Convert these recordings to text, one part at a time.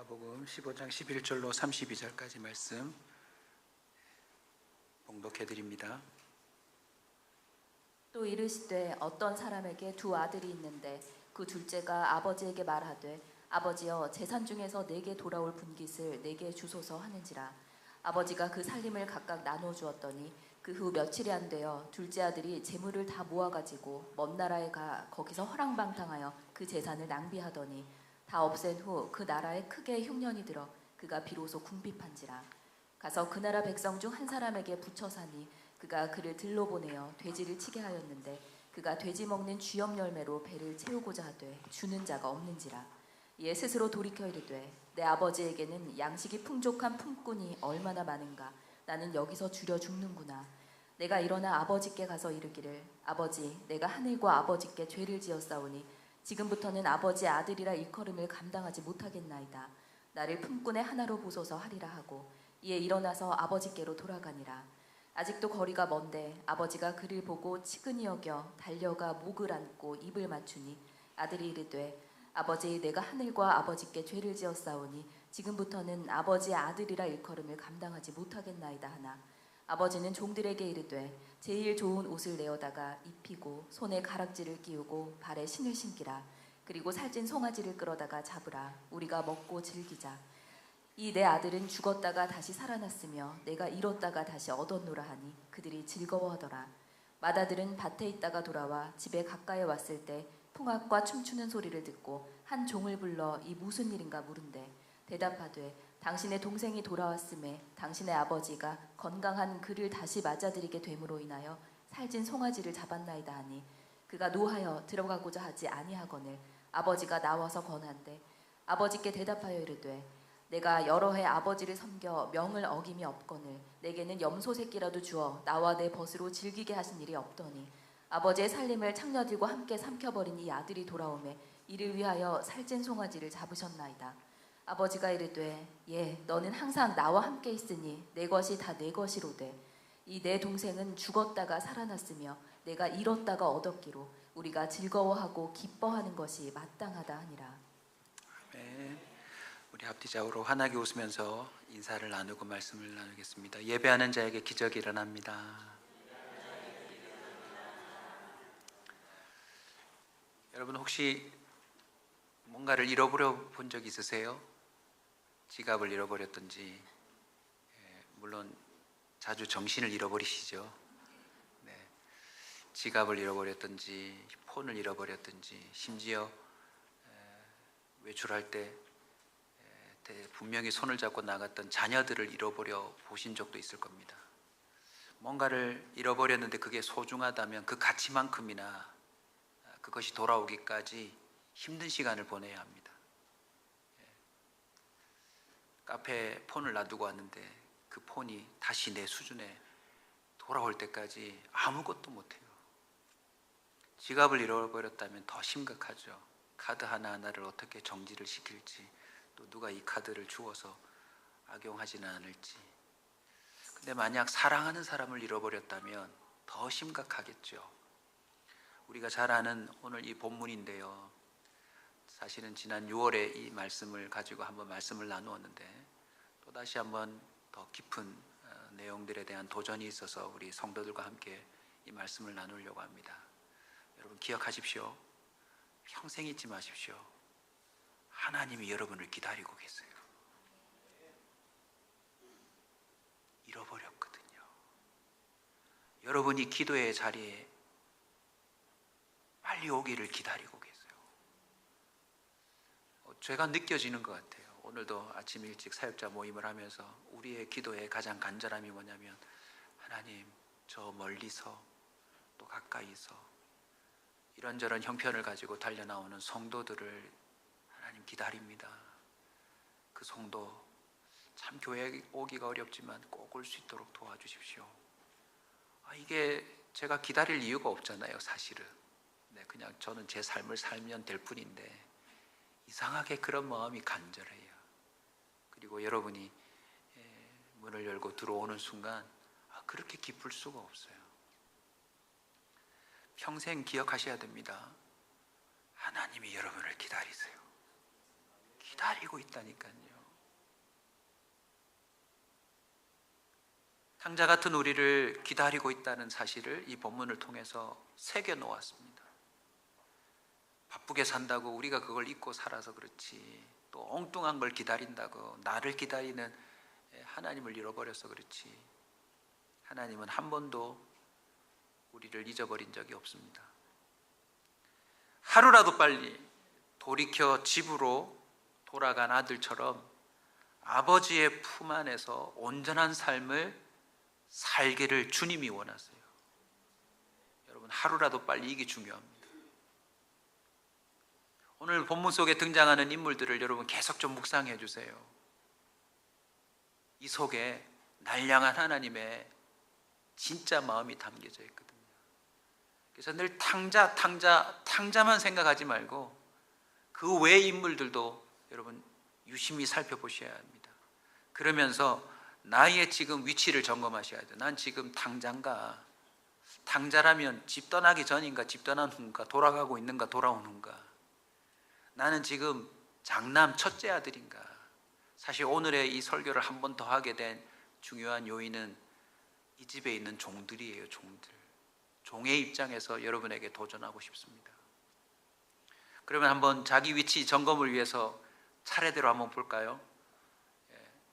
마가복음 15장 11절로 32절까지 말씀 봉독해 드립니다. 또 이르시되 어떤 사람에게 두 아들이 있는데 그 둘째가 아버지에게 말하되 아버지여 재산 중에서 내게 돌아올 분깃을 내게 주소서 하는지라. 아버지가 그 살림을 각각 나누어 주었더니 그 후 며칠이 안 되어 둘째 아들이 재물을 다 모아가지고 먼 나라에 가 거기서 허랑방탕하여 그 재산을 낭비하더니 다 없앤 후 그 나라에 크게 흉년이 들어 그가 비로소 궁핍한지라. 가서 그 나라 백성 중 한 사람에게 붙여 사니 그가 그를 들로 보내어 돼지를 치게 하였는데 그가 돼지 먹는 쥐염 열매로 배를 채우고자 하되 주는 자가 없는지라. 이에 스스로 돌이켜 이르되 내 아버지에게는 양식이 풍족한 품꾼이 얼마나 많은가. 나는 여기서 줄여 죽는구나. 내가 일어나 아버지께 가서 이르기를 아버지 내가 하늘과 아버지께 죄를 지었사오니 지금부터는 아버지의 아들이라 일컬음을 감당하지 못하겠나이다. 나를 품꾼의 하나로 보소서 하리라 하고 이에 일어나서 아버지께로 돌아가니라. 아직도 거리가 먼데 아버지가 그를 보고 치근히 여겨 달려가 목을 안고 입을 맞추니 아들이 이르되 아버지 내가 하늘과 아버지께 죄를 지었사오니 지금부터는 아버지의 아들이라 일컬음을 감당하지 못하겠나이다 하나 아버지는 종들에게 이르되 제일 좋은 옷을 내어다가 입히고 손에 가락지를 끼우고 발에 신을 신기라. 그리고 살찐 송아지를 끌어다가 잡으라. 우리가 먹고 즐기자. 이 내 아들은 죽었다가 다시 살아났으며 내가 잃었다가 다시 얻었노라 하니 그들이 즐거워하더라. 맏아들은 밭에 있다가 돌아와 집에 가까이 왔을 때 풍악과 춤추는 소리를 듣고 한 종을 불러 이 무슨 일인가 물은데 대답하되 당신의 동생이 돌아왔음에 당신의 아버지가 건강한 그를 다시 맞아들이게 됨으로 인하여 살찐 송아지를 잡았나이다 하니 그가 노하여 들어가고자 하지 아니하거늘 아버지가 나와서 권한대 아버지께 대답하여 이르되 내가 여러 해 아버지를 섬겨 명을 어김이 없거늘 내게는 염소 새끼라도 주어 나와 내 벗으로 즐기게 하신 일이 없더니 아버지의 살림을 창녀들과 함께 삼켜버린 이 아들이 돌아오매 이를 위하여 살찐 송아지를 잡으셨나이다. 아버지가 이르되 예 너는 항상 나와 함께 있으니 내 것이 다 내 것이로되 이 내 동생은 죽었다가 살아났으며 내가 잃었다가 얻었기로 우리가 즐거워하고 기뻐하는 것이 마땅하다 하니라. 아멘. 우리 앞뒤 좌우로 환하게 웃으면서 인사를 나누고 말씀을 나누겠습니다. 예배하는 자에게 기적이 일어납니다. 여러분 혹시 뭔가를 잃어버려 본 적 있으세요? 지갑을 잃어버렸든지 물론 자주 정신을 잃어버리시죠. 네. 지갑을 잃어버렸든지 폰을 잃어버렸든지 심지어 외출할 때 분명히 손을 잡고 나갔던 자녀들을 잃어버려 보신 적도 있을 겁니다. 뭔가를 잃어버렸는데 그게 소중하다면 그 가치만큼이나 그것이 돌아오기까지 힘든 시간을 보내야 합니다. 카페에 폰을 놔두고 왔는데 그 폰이 다시 내 수준에 돌아올 때까지 아무것도 못해요. 지갑을 잃어버렸다면 더 심각하죠. 카드 하나하나를 어떻게 정지를 시킬지 또 누가 이 카드를 주워서 악용하지는 않을지. 근데 만약 사랑하는 사람을 잃어버렸다면 더 심각하겠죠. 우리가 잘 아는 오늘 이 본문인데요. 사실은 지난 6월에 이 말씀을 가지고 한번 말씀을 나누었는데 또다시 한번 더 깊은 내용들에 대한 도전이 있어서 우리 성도들과 함께 이 말씀을 나누려고 합니다. 여러분 기억하십시오. 평생 잊지 마십시오. 하나님이 여러분을 기다리고 계세요. 잃어버렸거든요. 여러분이 기도의 자리에 빨리 오기를 기다리고 계세요. 제가 느껴지는 것 같아요. 오늘도 아침 일찍 사역자 모임을 하면서 우리의 기도의 가장 간절함이 뭐냐면 하나님 저 멀리서 또 가까이서 이런저런 형편을 가지고 달려나오는 성도들을 하나님 기다립니다. 그 성도 참 교회에 오기가 어렵지만 꼭 올 수 있도록 도와주십시오. 이게 제가 기다릴 이유가 없잖아요. 사실은 그냥 저는 제 삶을 살면 될 뿐인데 이상하게 그런 마음이 간절해요. 그리고 여러분이 문을 열고 들어오는 순간 그렇게 기쁠 수가 없어요. 평생 기억하셔야 됩니다. 하나님이 여러분을 기다리세요. 기다리고 있다니까요. 탕자 같은 우리를 기다리고 있다는 사실을 이 본문을 통해서 새겨 놓았습니다. 바쁘게 산다고 우리가 그걸 잊고 살아서 그렇지, 또 엉뚱한 걸 기다린다고 나를 기다리는 하나님을 잃어버려서 그렇지, 하나님은 한 번도 우리를 잊어버린 적이 없습니다. 하루라도 빨리 돌이켜 집으로 돌아간 아들처럼 아버지의 품 안에서 온전한 삶을 살기를 주님이 원하세요. 여러분, 하루라도 빨리 이게 중요합니다. 오늘 본문 속에 등장하는 인물들을 여러분 계속 좀 묵상해 주세요. 이 속에 날 향한 하나님의 진짜 마음이 담겨져 있거든요. 그래서 늘 탕자만 생각하지 말고 그 외의 인물들도 여러분 유심히 살펴보셔야 합니다. 그러면서 나의 지금 위치를 점검하셔야 돼요. 난 지금 탕자인가? 탕자라면 집 떠나기 전인가, 집 떠난 후인가, 돌아가고 있는가, 돌아온 후인가? 나는 지금 장남 첫째 아들인가? 사실 오늘의 이 설교를 한 번 더 하게 된 중요한 요인은 이 집에 있는 종들이에요. 종들. 종의 입장에서 여러분에게 도전하고 싶습니다. 그러면 한번 자기 위치 점검을 위해서 차례대로 한번 볼까요?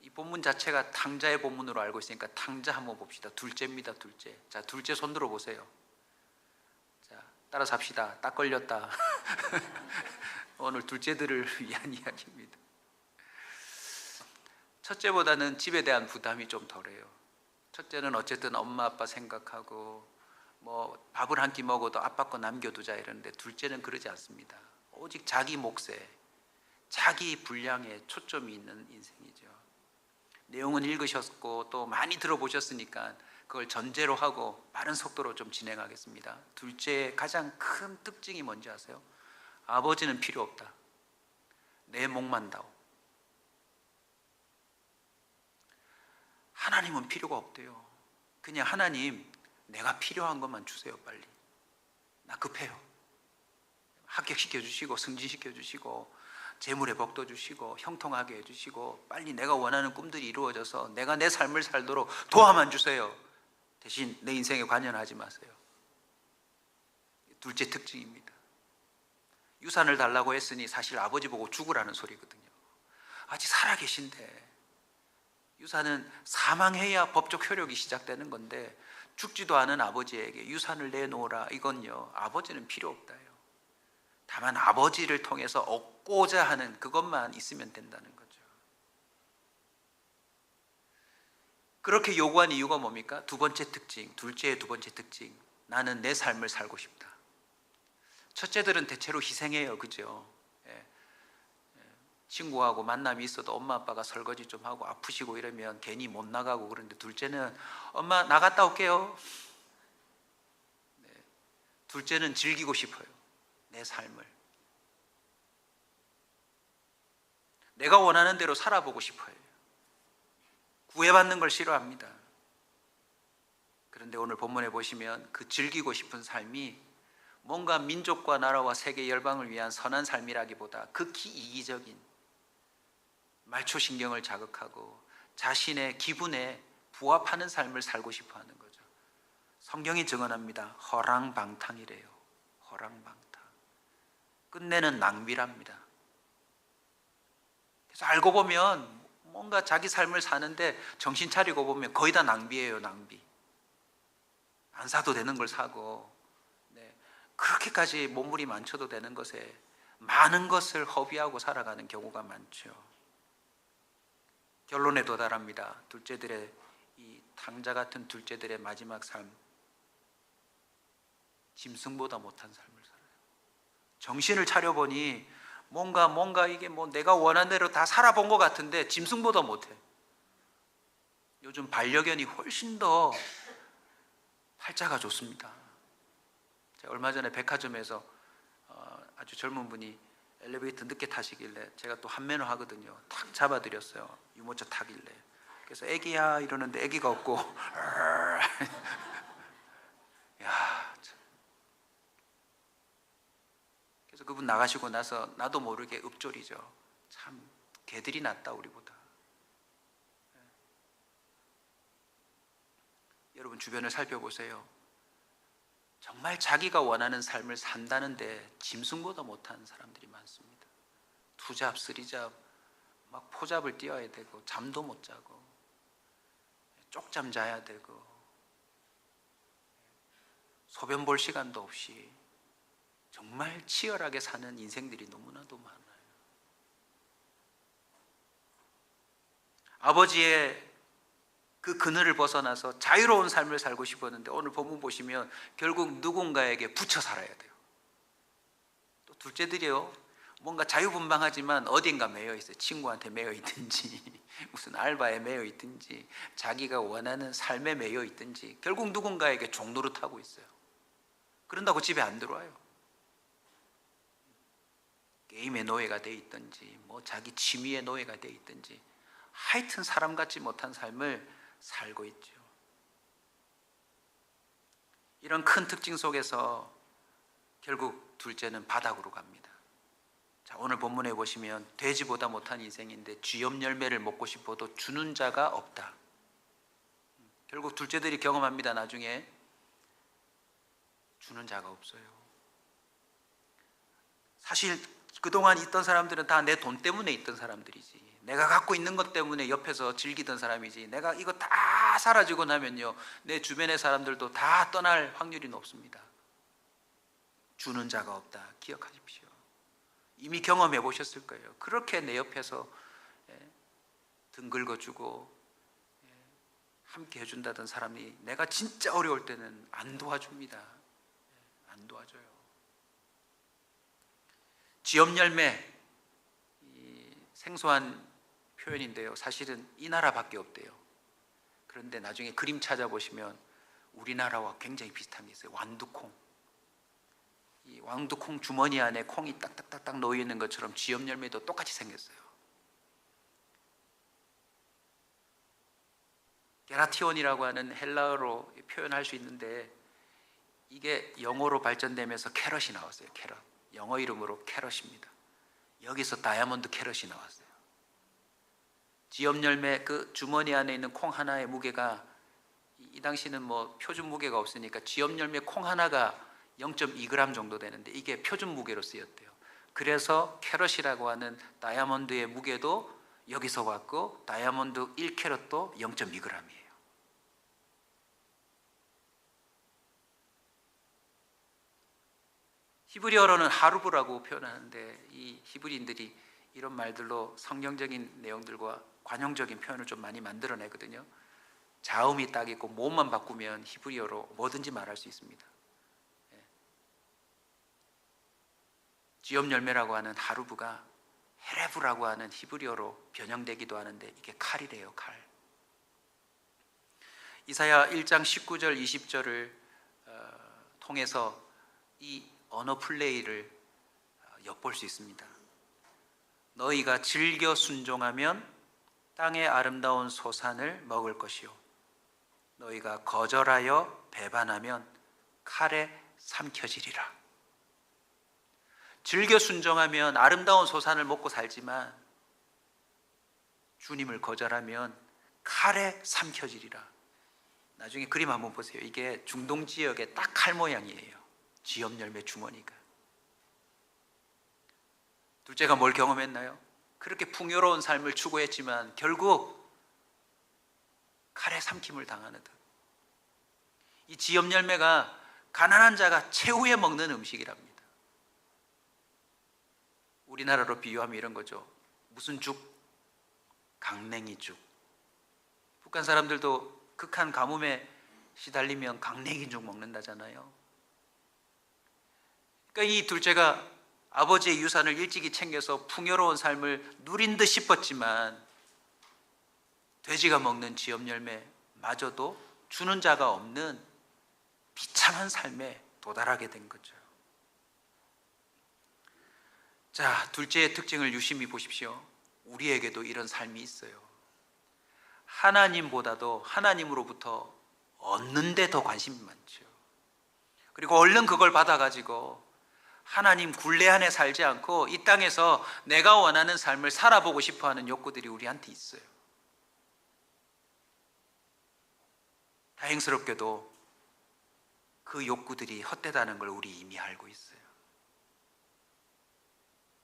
이 본문 자체가 탕자의 본문으로 알고 있으니까 탕자 한번 봅시다. 둘째입니다. 둘째. 자, 둘째 손 들어 보세요. 자, 따라서 합시다. 딱 걸렸다. 오늘 둘째들을 위한 이야기입니다. 첫째보다는 집에 대한 부담이 좀 덜해요. 첫째는 어쨌든 엄마 아빠 생각하고 뭐 밥을 한 끼 먹어도 아빠 거 남겨두자 이러는데, 둘째는 그러지 않습니다. 오직 자기 몫에, 자기 분량에 초점이 있는 인생이죠. 내용은 읽으셨고 또 많이 들어보셨으니까 그걸 전제로 하고 빠른 속도로 좀 진행하겠습니다. 둘째의 가장 큰 특징이 뭔지 아세요? 아버지는 필요 없다. 내 몫만 다오. 하나님은 필요가 없대요. 그냥 하나님, 내가 필요한 것만 주세요. 빨리. 나 급해요. 합격시켜 주시고 승진시켜 주시고 재물의 복도 주시고 형통하게 해주시고 빨리 내가 원하는 꿈들이 이루어져서 내가 내 삶을 살도록 도와만 주세요. 대신 내 인생에 관여하지 마세요. 둘째 특징입니다. 유산을 달라고 했으니 사실 아버지 보고 죽으라는 소리거든요. 아직 살아계신데, 유산은 사망해야 법적 효력이 시작되는 건데 죽지도 않은 아버지에게 유산을 내놓으라, 이건요 아버지는 필요 없다요. 다만 아버지를 통해서 얻고자 하는 그것만 있으면 된다는 거죠. 그렇게 요구한 이유가 뭡니까? 두 번째 특징, 둘째의 두 번째 특징, 나는 내 삶을 살고 싶다. 첫째들은 대체로 희생해요. 그죠? 친구하고 만남이 있어도 엄마 아빠가 설거지 좀 하고 아프시고 이러면 괜히 못 나가고, 그런데 둘째는 엄마 나갔다 올게요. 둘째는 즐기고 싶어요. 내 삶을 내가 원하는 대로 살아보고 싶어요. 구애받는 걸 싫어합니다. 그런데 오늘 본문에 보시면 그 즐기고 싶은 삶이 뭔가 민족과 나라와 세계 열방을 위한 선한 삶이라기보다 극히 이기적인, 말초신경을 자극하고 자신의 기분에 부합하는 삶을 살고 싶어 하는 거죠. 성경이 증언합니다. 허랑방탕이래요. 허랑방탕. 끝내는 낭비랍니다. 그래서 알고 보면 뭔가 자기 삶을 사는데 정신 차리고 보면 거의 다 낭비예요. 낭비. 안 사도 되는 걸 사고, 그렇게까지 몸부림 안 쳐도 되는 것에 많은 것을 허비하고 살아가는 경우가 많죠. 결론에 도달합니다. 둘째들의, 이 탕자 같은 둘째들의 마지막 삶, 짐승보다 못한 삶을 살아요. 정신을 차려보니 뭔가 이게 뭐 내가 원하는 대로 다 살아본 것 같은데 짐승보다 못해. 요즘 반려견이 훨씬 더 팔자가 좋습니다. 제가 얼마 전에 백화점에서 아주 젊은 분이 엘리베이터 늦게 타시길래 제가 또 한매너 하거든요. 탁 잡아드렸어요. 유모차 타길래. 그래서 애기야 이러는데 애기가 없고 야, 참. 그래서 그분 나가시고 나서 나도 모르게 읍조리죠. 참 개들이 낫다 우리보다. 여러분 주변을 살펴보세요. 정말 자기가 원하는 삶을 산다는데 짐승보다 못한 사람들이 많습니다. 투잡, 쓰리잡, 막 포잡을 뛰어야 되고 잠도 못 자고 쪽잠 자야 되고 소변 볼 시간도 없이 정말 치열하게 사는 인생들이 너무나도 많아요. 아버지의 그 그늘을 벗어나서 자유로운 삶을 살고 싶었는데 오늘 본문 보시면 결국 누군가에게 붙여 살아야 돼요. 또 둘째들이요, 뭔가 자유분방하지만 어딘가 매여 있어요. 친구한테 매여 있든지 무슨 알바에 매여 있든지 자기가 원하는 삶에 매여 있든지 결국 누군가에게 종노릇하고 있어요. 그런다고 집에 안 들어와요. 게임의 노예가 돼 있든지 뭐 자기 취미의 노예가 돼 있든지 하여튼 사람 같지 못한 삶을 살고 있죠. 이런 큰 특징 속에서 결국 둘째는 바닥으로 갑니다. 자, 오늘 본문에 보시면 돼지보다 못한 인생인데 쥐염 열매를 먹고 싶어도 주는 자가 없다. 결국 둘째들이 경험합니다. 나중에 주는 자가 없어요. 사실 그동안 있던 사람들은 다 내 돈 때문에 있던 사람들이지, 내가 갖고 있는 것 때문에 옆에서 즐기던 사람이지, 내가 이거 다 사라지고 나면요 내 주변의 사람들도 다 떠날 확률이 높습니다. 주는 자가 없다. 기억하십시오. 이미 경험해 보셨을 거예요. 그렇게 내 옆에서 등 긁어주고 함께 해준다던 사람이 내가 진짜 어려울 때는 안 도와줍니다. 안 도와줘요. 쥐염 열매, 생소한 표현인데요, 사실은 이 나라밖에 없대요. 그런데 나중에 그림 찾아보시면 우리나라와 굉장히 비슷한 게 있어요. 완두콩. 이 완두콩 주머니 안에 콩이 딱딱딱딱 놓여 있는 것처럼 쥐염 열매도 똑같이 생겼어요. 게라티온이라고 하는 헬라어로 표현할 수 있는데 이게 영어로 발전되면서 캐럿이 나왔어요. 캐럿. 영어 이름으로 캐럿입니다. 여기서 다이아몬드 캐럿이 나왔어요. 쥐염 열매 그 주머니 안에 있는 콩 하나의 무게가, 이 당시는 뭐 표준 무게가 없으니까 쥐염 열매 콩 하나가 0.2g 정도 되는데 이게 표준 무게로 쓰였대요. 그래서 캐럿이라고 하는 다이아몬드의 무게도 여기서 왔고 다이아몬드 1캐럿도 0.2g이에요. 히브리어로는 하루브라고 표현하는데 이 히브리인들이 이런 말들로 성경적인 내용들과 관용적인 표현을 좀 많이 만들어내거든요. 자음이 딱 있고 모음만 바꾸면 히브리어로 뭐든지 말할 수 있습니다. 쥐염 열매라고 하는 하루브가 헤레브라고 하는 히브리어로 변형되기도 하는데 이게 칼이래요. 칼. 이사야 1장 19절 20절을 통해서 이 언어 플레이를 엿볼 수 있습니다. 너희가 즐겨 순종하면 땅의 아름다운 소산을 먹을 것이요 너희가 거절하여 배반하면 칼에 삼켜지리라. 즐겨 순종하면 아름다운 소산을 먹고 살지만 주님을 거절하면 칼에 삼켜지리라. 나중에 그림 한번 보세요. 이게 중동 지역의 딱 칼 모양이에요. 쥐염 열매 주머니가. 둘째가 뭘 경험했나요? 그렇게 풍요로운 삶을 추구했지만 결국 칼에 삼킴을 당하는 듯. 이 쥐염 열매가 가난한 자가 최후에 먹는 음식이랍니다. 우리나라로 비유하면 이런 거죠. 무슨 죽? 강냉이죽. 북한 사람들도 극한 가뭄에 시달리면 강냉이죽 먹는다잖아요. 그러니까 이 둘째가 아버지의 유산을 일찍이 챙겨서 풍요로운 삶을 누린 듯 싶었지만 돼지가 먹는 쥐염 열매마저도 주는 자가 없는 비참한 삶에 도달하게 된 거죠. 자, 둘째의 특징을 유심히 보십시오. 우리에게도 이런 삶이 있어요. 하나님보다도 하나님으로부터 얻는 데 더 관심이 많죠. 그리고 얼른 그걸 받아가지고 하나님 굴레 안에 살지 않고 이 땅에서 내가 원하는 삶을 살아보고 싶어하는 욕구들이 우리한테 있어요. 다행스럽게도 그 욕구들이 헛되다는 걸 우리 이미 알고 있어요.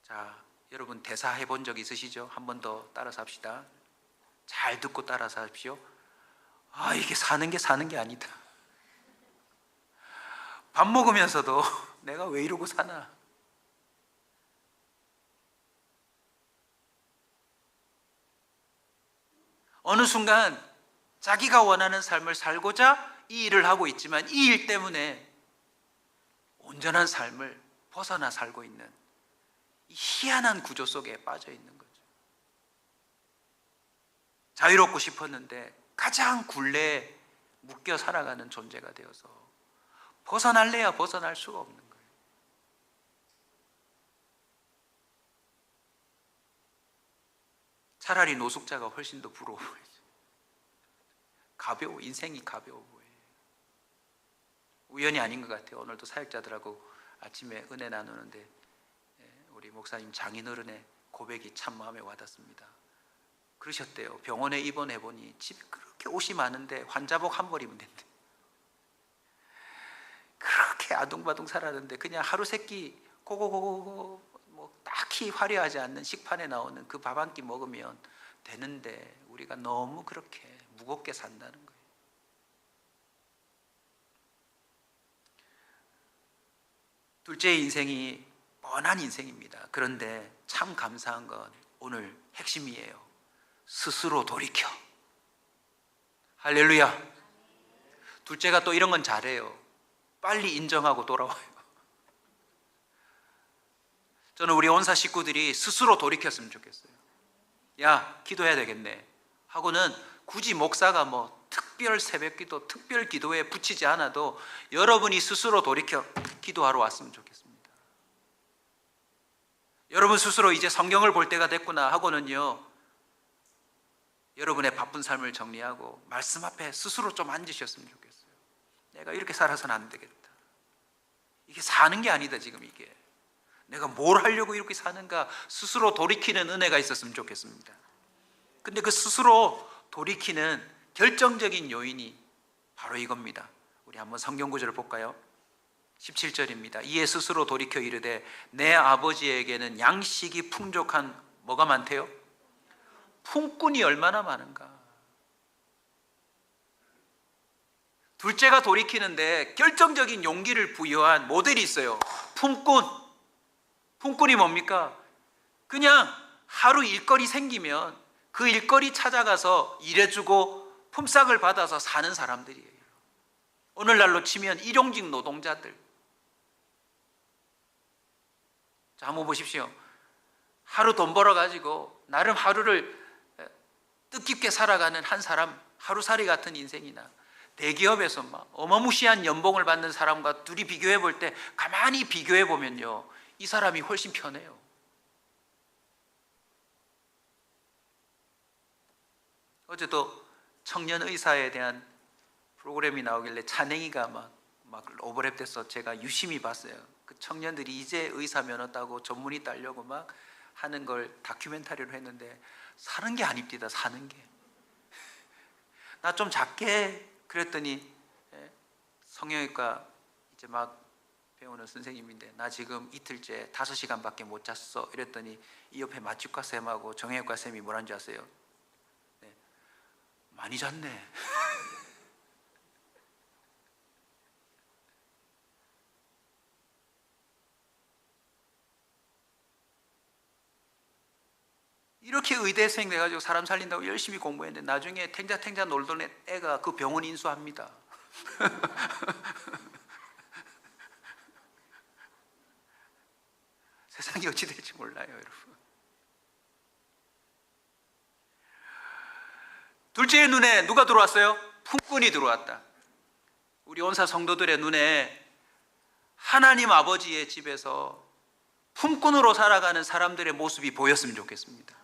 자, 여러분 대사 해본 적 있으시죠? 한 번 더 따라서 합시다. 잘 듣고 따라서 하십시오. 아, 이게 사는 게 아니다. 밥 먹으면서도 내가 왜 이러고 사나? 어느 순간 자기가 원하는 삶을 살고자 이 일을 하고 있지만 이 일 때문에 온전한 삶을 벗어나 살고 있는 이 희한한 구조 속에 빠져 있는 거죠. 자유롭고 싶었는데 가장 굴레에 묶여 살아가는 존재가 되어서 벗어날래야 벗어날 수가 없는 거예요. 차라리 노숙자가 훨씬 더 부러워 보여요. 가벼워, 인생이 가벼워 보여요. 우연이 아닌 것 같아요. 오늘도 사역자들하고 아침에 은혜 나누는데 우리 목사님 장인어른의 고백이 참 마음에 와닿습니다. 그러셨대요. 병원에 입원해 보니 집에 그렇게 옷이 많은데 환자복 한 벌 입으면 된대. 그렇게 아둥바둥 살았는데 그냥 하루 세끼 고고고고 뭐 딱히 화려하지 않는 식판에 나오는 그 밥 한 끼 먹으면 되는데 우리가 너무 그렇게 무겁게 산다는 거예요. 둘째의 인생이 뻔한 인생입니다. 그런데 참 감사한 건 오늘 핵심이에요. 스스로 돌이켜. 할렐루야. 둘째가 또 이런 건 잘해요. 빨리 인정하고 돌아와요. 저는 우리 온사 식구들이 스스로 돌이켰으면 좋겠어요. 야, 기도해야 되겠네 하고는 굳이 목사가 뭐 특별 새벽기도, 특별 기도에 붙이지 않아도 여러분이 스스로 돌이켜 기도하러 왔으면 좋겠습니다. 여러분 스스로 이제 성경을 볼 때가 됐구나 하고는요, 여러분의 바쁜 삶을 정리하고 말씀 앞에 스스로 좀 앉으셨으면 좋겠어요. 내가 이렇게 살아서는 안 되겠다. 이게 사는 게 아니다. 지금 이게 내가 뭘 하려고 이렇게 사는가 스스로 돌이키는 은혜가 있었으면 좋겠습니다. 근데 그 스스로 돌이키는 결정적인 요인이 바로 이겁니다. 우리 한번 성경 구절을 볼까요? 17절입니다. 이에 스스로 돌이켜 이르되 내 아버지에게는 양식이 풍족한 뭐가 많대요? 품꾼이 얼마나 많은가. 둘째가 돌이키는데 결정적인 용기를 부여한 모델이 있어요. 품꾼. 품꾼이 뭡니까? 그냥 하루 일거리 생기면 그 일거리 찾아가서 일해주고 품삯을 받아서 사는 사람들이에요. 오늘날로 치면 일용직 노동자들. 자, 한번 보십시오. 하루 돈 벌어가지고 나름 하루를 뜻깊게 살아가는 한 사람, 하루살이 같은 인생이나 대기업에서 막 어마무시한 연봉을 받는 사람과 둘이 비교해 볼 때 가만히 비교해 보면요, 이 사람이 훨씬 편해요. 어제도 청년 의사에 대한 프로그램이 나오길래 찬행이가 막 오버랩돼서 제가 유심히 봤어요. 그 청년들이 이제 의사 면허 따고 전문의 따려고 막 하는 걸 다큐멘터리로 했는데 사는 게 아닙니다. 사는 게. 나 좀 작게 그랬더니 성형외과 이제 막 배우는 선생님인데 나 지금 이틀째 5시간밖에 못 잤어 이랬더니 이 옆에 마취과 쌤하고 정형외과 쌤이 뭐라는 줄 아세요? 네. 많이 잤네. 이렇게 의대생 돼가지고 사람 살린다고 열심히 공부했는데 나중에 탱자탱자 놀던 애가 그 병원 인수합니다. 세상이 어찌 될지 몰라요, 여러분. 둘째의 눈에 누가 들어왔어요? 품꾼이 들어왔다. 우리 온사 성도들의 눈에 하나님 아버지의 집에서 품꾼으로 살아가는 사람들의 모습이 보였으면 좋겠습니다.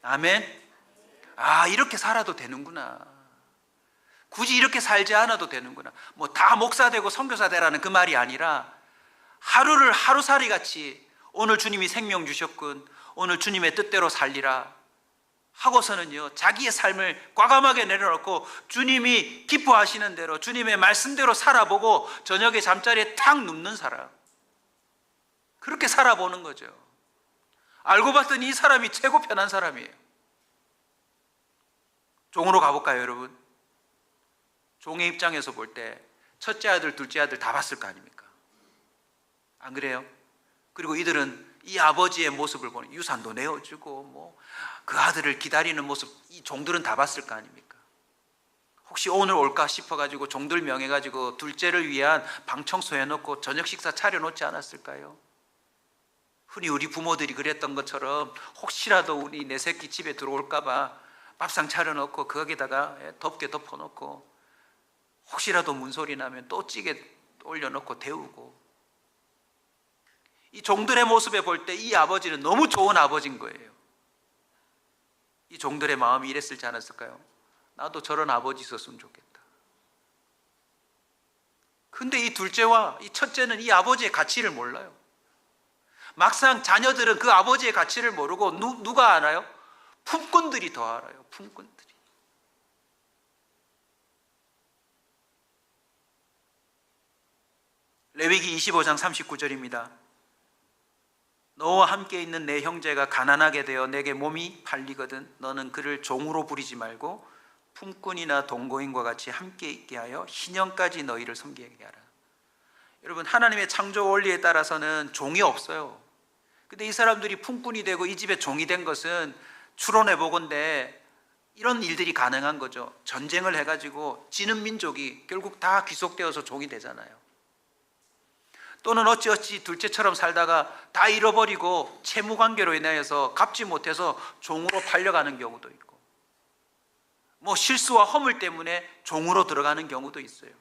아멘. 아, 이렇게 살아도 되는구나. 굳이 이렇게 살지 않아도 되는구나. 뭐 다 목사 되고 선교사 되라는 그 말이 아니라 하루를 하루살이 같이 오늘 주님이 생명 주셨군, 오늘 주님의 뜻대로 살리라 하고서는요, 자기의 삶을 과감하게 내려놓고 주님이 기뻐하시는 대로 주님의 말씀대로 살아보고 저녁에 잠자리에 탁 눕는 사람, 그렇게 살아보는 거죠. 알고 봤더니 이 사람이 최고 편한 사람이에요. 종으로 가볼까요, 여러분? 종의 입장에서 볼 때 첫째 아들, 둘째 아들 다 봤을 거 아닙니까? 안 그래요? 그리고 이들은 이 아버지의 모습을 보는, 유산도 내어주고 뭐 그 아들을 기다리는 모습, 이 종들은 다 봤을 거 아닙니까? 혹시 오늘 올까 싶어가지고 종들 명해가지고 둘째를 위한 방 청소해놓고 저녁 식사 차려놓지 않았을까요? 흔히 우리 부모들이 그랬던 것처럼 혹시라도 우리 내 새끼 집에 들어올까봐 밥상 차려놓고 거기다가 덮개 덮어놓고 혹시라도 문소리 나면 또 찌개 올려놓고 데우고, 이 종들의 모습에 볼 때 이 아버지는 너무 좋은 아버지인 거예요. 이 종들의 마음이 이랬을지 않았을까요? 나도 저런 아버지 있었으면 좋겠다. 근데 이 둘째와 이 첫째는 이 아버지의 가치를 몰라요. 막상 자녀들은 그 아버지의 가치를 모르고 누가 알아요? 품꾼들이 더 알아요. 품꾼들이. 레위기 25장 39절입니다. 너와 함께 있는 내 형제가 가난하게 되어 내게 몸이 팔리거든 너는 그를 종으로 부리지 말고 품꾼이나 동거인과 같이 함께 있게 하여 희년까지 너희를 섬기게 하라. 여러분, 하나님의 창조 원리에 따라서는 종이 없어요. 근데 이 사람들이 품꾼이 되고 이 집의 종이 된 것은 추론해 보건대 이런 일들이 가능한 거죠. 전쟁을 해가지고 지는 민족이 결국 다 귀속되어서 종이 되잖아요. 또는 어찌어찌 둘째처럼 살다가 다 잃어버리고 채무관계로 인하여서 갚지 못해서 종으로 팔려가는 경우도 있고, 뭐 실수와 허물 때문에 종으로 들어가는 경우도 있어요.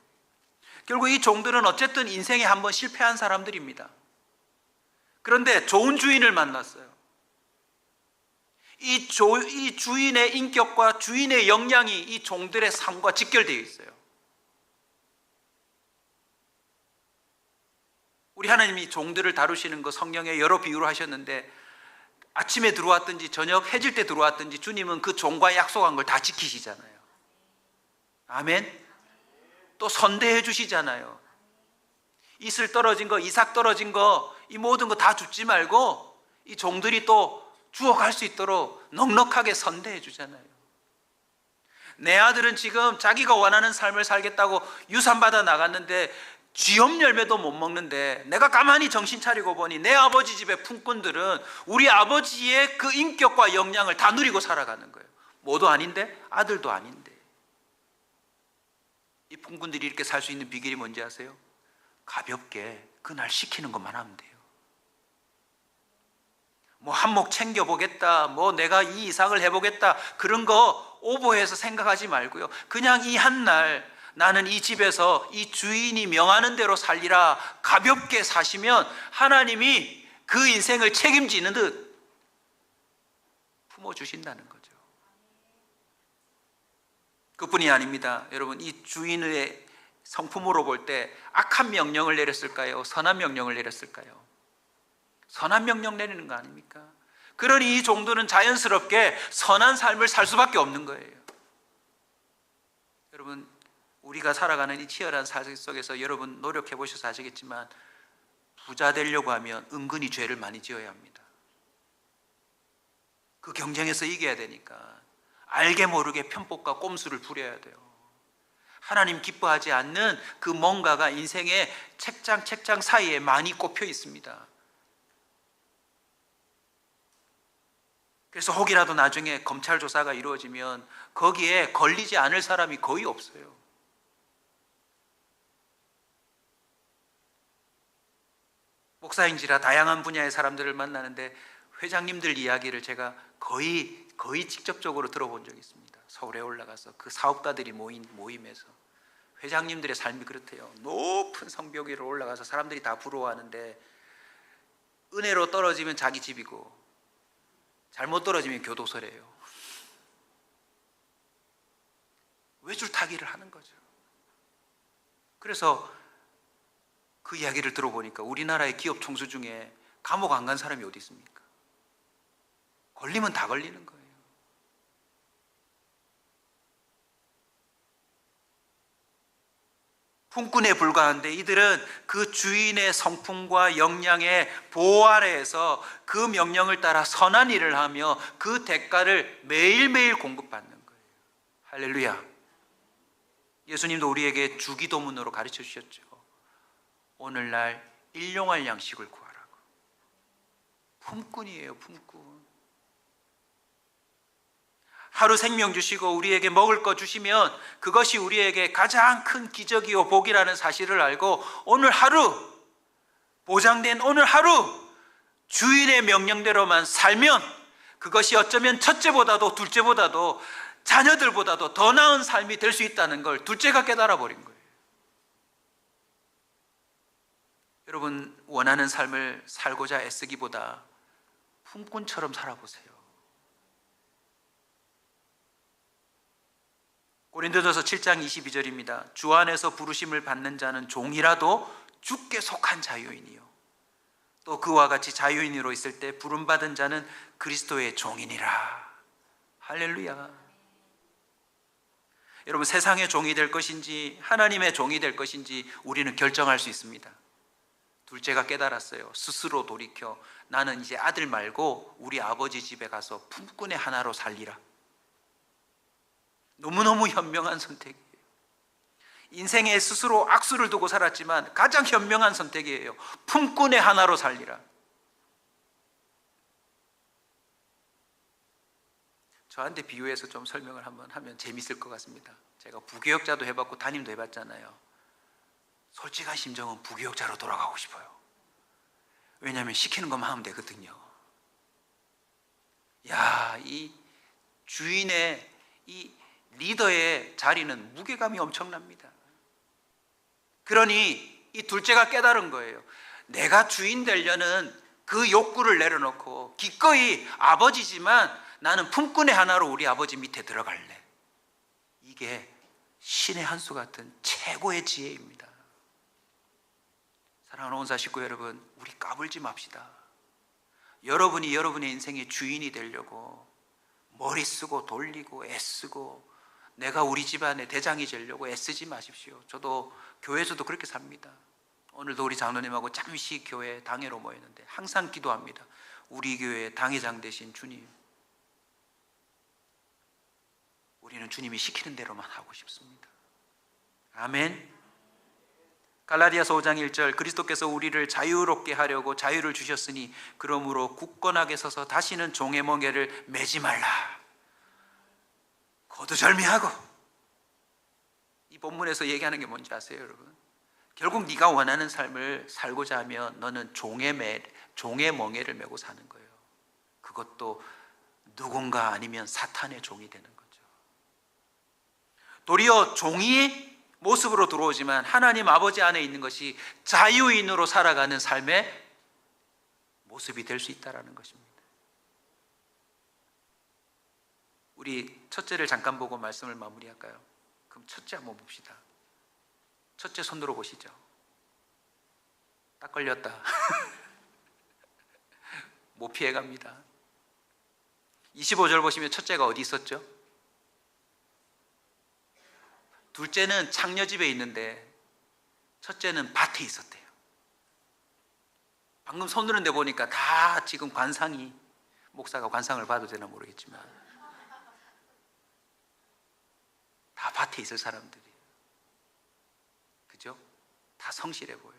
결국 이 종들은 어쨌든 인생에 한번 실패한 사람들입니다. 그런데 좋은 주인을 만났어요. 이 주인의 인격과 주인의 역량이 이 종들의 삶과 직결되어 있어요. 우리 하나님이 종들을 다루시는 거 성경에 여러 비유로 하셨는데, 아침에 들어왔든지 저녁 해질 때 들어왔든지 주님은 그 종과 약속한 걸 다 지키시잖아요. 아멘. 또 선대해 주시잖아요. 이슬 떨어진 거, 이삭 떨어진 거, 이 모든 거 다 줍지 말고 이 종들이 또 주워갈 수 있도록 넉넉하게 선대해 주잖아요. 내 아들은 지금 자기가 원하는 삶을 살겠다고 유산받아 나갔는데 쥐염 열매도 못 먹는데, 내가 가만히 정신 차리고 보니 내 아버지 집의 품꾼들은 우리 아버지의 그 인격과 역량을 다 누리고 살아가는 거예요. 뭐도 아닌데, 아들도 아닌데. 이 품꾼들이 이렇게 살 수 있는 비결이 뭔지 아세요? 가볍게 그날 시키는 것만 하면 돼요. 뭐 한몫 챙겨보겠다, 뭐 내가 이 이상을 해보겠다, 그런 거 오버해서 생각하지 말고요. 그냥 이 한 날 나는 이 집에서 이 주인이 명하는 대로 살리라 가볍게 사시면 하나님이 그 인생을 책임지는 듯 품어주신다는 거죠. 그뿐이 아닙니다. 여러분, 이 주인의 성품으로 볼 때 악한 명령을 내렸을까요? 선한 명령을 내렸을까요? 선한 명령 내리는 거 아닙니까? 그러니 이 종들은 자연스럽게 선한 삶을 살 수밖에 없는 거예요. 여러분, 우리가 살아가는 이 치열한 사회 속에서 여러분 노력해 보셔서 아시겠지만 부자 되려고 하면 은근히 죄를 많이 지어야 합니다. 그 경쟁에서 이겨야 되니까 알게 모르게 편법과 꼼수를 부려야 돼요. 하나님 기뻐하지 않는 그 뭔가가 인생의 책장 사이에 많이 꼽혀 있습니다. 그래서 혹이라도 나중에 검찰 조사가 이루어지면 거기에 걸리지 않을 사람이 거의 없어요. 목사인지라 다양한 분야의 사람들을 만나는데 회장님들 이야기를 제가 거의 직접적으로 들어본 적이 있습니다. 서울에 올라가서 그 사업가들이 모인 모임에서 회장님들의 삶이 그렇대요. 높은 성벽 위로 올라가서 사람들이 다 부러워하는데 은혜로 떨어지면 자기 집이고 잘못 떨어지면 교도소래요. 외줄타기를 하는 거죠. 그래서 그 이야기를 들어보니까 우리나라의 기업 총수 중에 감옥 안 간 사람이 어디 있습니까? 걸리면 다 걸리는 거예요. 품꾼에 불과한데 이들은 그 주인의 성품과 역량의 보호 아래에서 그 명령을 따라 선한 일을 하며 그 대가를 매일매일 공급받는 거예요. 할렐루야. 예수님도 우리에게 주기도문으로 가르쳐 주셨죠. 오늘날 일용할 양식을 구하라고. 품꾼이에요, 품꾼. 하루 생명 주시고 우리에게 먹을 거 주시면 그것이 우리에게 가장 큰 기적이요 복이라는 사실을 알고 오늘 하루, 보장된 오늘 하루 주인의 명령대로만 살면 그것이 어쩌면 첫째보다도 둘째보다도 자녀들보다도 더 나은 삶이 될 수 있다는 걸 둘째가 깨달아 버린 거예요. 여러분, 원하는 삶을 살고자 애쓰기보다 품꾼처럼 살아보세요. 고린도전서 7장 22절입니다. 주 안에서 부르심을 받는 자는 종이라도 주께 속한 자유인이요 또 그와 같이 자유인으로 있을 때 부름받은 자는 그리스도의 종이니라. 할렐루야. 여러분, 세상의 종이 될 것인지 하나님의 종이 될 것인지 우리는 결정할 수 있습니다. 둘째가 깨달았어요. 스스로 돌이켜 나는 이제 아들 말고 우리 아버지 집에 가서 품꾼의 하나로 살리라. 너무너무 현명한 선택이에요. 인생에 스스로 악수를 두고 살았지만 가장 현명한 선택이에요. 품꾼의 하나로 살리라. 저한테 비유해서 좀 설명을 한번 하면 재밌을 것 같습니다. 제가 부교역자도 해봤고 담임도 해봤잖아요. 솔직한 심정은 부교역자로 돌아가고 싶어요. 왜냐하면 시키는 것만 하면 되거든요. 이 주인의 이 리더의 자리는 무게감이 엄청납니다. 그러니 이 둘째가 깨달은 거예요. 내가 주인 되려는 그 욕구를 내려놓고 기꺼이 아버지지만 나는 품꾼의 하나로 우리 아버지 밑에 들어갈래. 이게 신의 한 수 같은 최고의 지혜입니다. 사랑하는 온사 식구 여러분, 우리 까불지 맙시다. 여러분이 여러분의 인생의 주인이 되려고 머리 쓰고 돌리고 애쓰고 내가 우리 집안의 대장이 되려고 애쓰지 마십시오. 저도 교회에서도 그렇게 삽니다. 오늘도 우리 장로님하고 잠시 교회 당회로 모였는데 항상 기도합니다. 우리 교회의 당회장 되신 주님, 우리는 주님이 시키는 대로만 하고 싶습니다. 아멘. 갈라디아서 5장 1절, 그리스도께서 우리를 자유롭게 하려고 자유를 주셨으니 그러므로 굳건하게 서서 다시는 종의 멍에를 매지 말라. 거두절미하고. 이 본문에서 얘기하는 게 뭔지 아세요, 여러분? 결국 네가 원하는 삶을 살고자 하면 너는 종의 멍에를 메고 사는 거예요. 그것도 누군가 아니면 사탄의 종이 되는 거죠. 도리어 종이 모습으로 들어오지만 하나님 아버지 안에 있는 것이 자유인으로 살아가는 삶의 모습이 될 수 있다는 것입니다. 우리 첫째를 잠깐 보고 말씀을 마무리할까요? 그럼 첫째 한번 봅시다. 첫째 손 들어 보시죠. 딱 걸렸다. 못 피해갑니다. 25절 보시면 첫째가 어디 있었죠? 둘째는 창녀집에 있는데 첫째는 밭에 있었대요. 방금 손 드는 데 보니까 다 지금 관상이, 목사가 관상을 봐도 되나 모르겠지만 다 밭에 있을 사람들이에요. 그죠? 다 성실해 보여요.